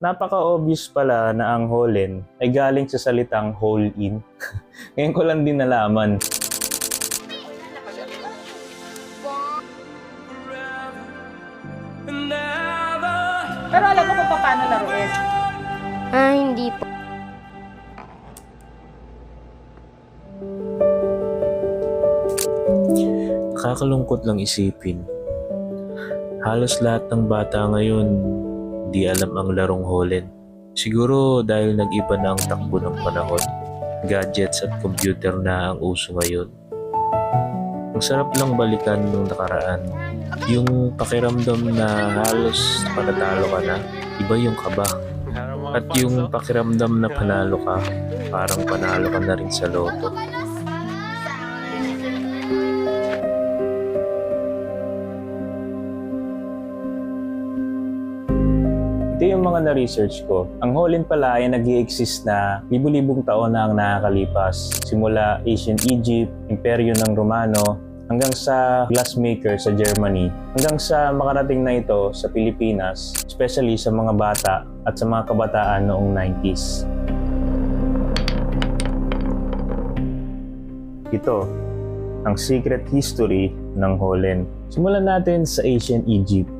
Napaka-obvious pala na ang Holland ay galing sa salitang hole in. Ngayon ko lang din nalaman. Pero alam mo kung paano laruin. Hindi po. Nakakalungkot lang isipin. Halos lahat ng bata ngayon di alam ang larong Holland. Siguro dahil nag-iba na ang takbo ng panahon. Gadgets at computer na ang uso ngayon. Ang sarap lang balikan nung nakaraan. Yung pakiramdam na halos panatalo ka na, iba yung kaba. At yung pakiramdam na panalo ka, parang panalo ka na rin sa loto. Ito yung mga na-research ko. Ang Holland pala ay nag-i-exist na libu-libong taon na ang nakakalipas. Simula Ancient Egypt, Imperyo ng Romano, hanggang sa glassmaker sa Germany, hanggang sa makarating na ito sa Pilipinas, especially sa mga bata at sa mga kabataan noong 90s. Ito, ang secret history ng Holland. Simulan natin sa Ancient Egypt.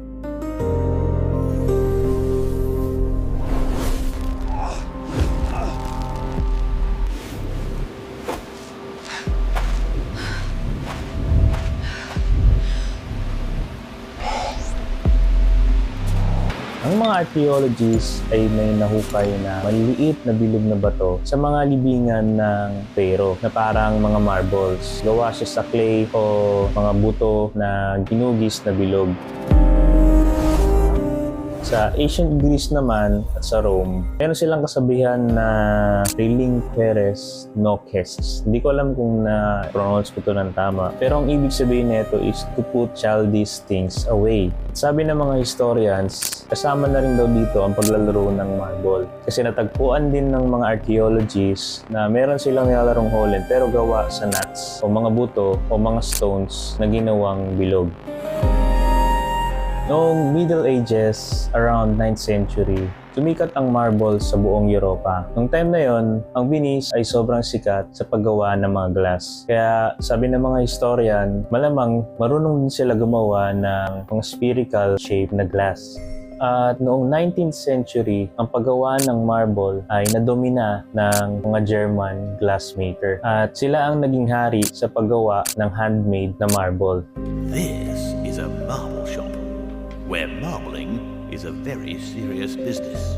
Ang mga archaeologists ay may nahukay na maliliit na bilog na bato sa mga libingan ng Pharaoh na parang mga marbles. Gawa siya sa clay o mga buto na ginugis na bilog. Sa ancient Greece naman at sa Rome, meron silang kasabihan na relinqueres noces. Hindi ko alam kung na-pronounce ko ito ng tama. Pero ang ibig sabihin nito is to put childish things away. Sabi ng mga historians, kasama na rin daw dito ang paglalaro ng marble. Kasi natagpuan din ng mga archaeologists na meron silang nilalarong Holland pero gawa sa nuts o mga buto o mga stones na ginawang bilog. Noong Middle Ages, around 9th century, sumikat ang marble sa buong Europa. Noong time na yon, ang Venice ay sobrang sikat sa paggawa ng mga glass. Kaya sabi ng mga historian, malamang marunong din sila gumawa ng mga spherical shape na glass. At noong 19th century, ang paggawa ng marble ay nadomina ng mga German glassmaker. At sila ang naging hari sa paggawa ng handmade na marble. This is a marble shop, where marbling is a very serious business.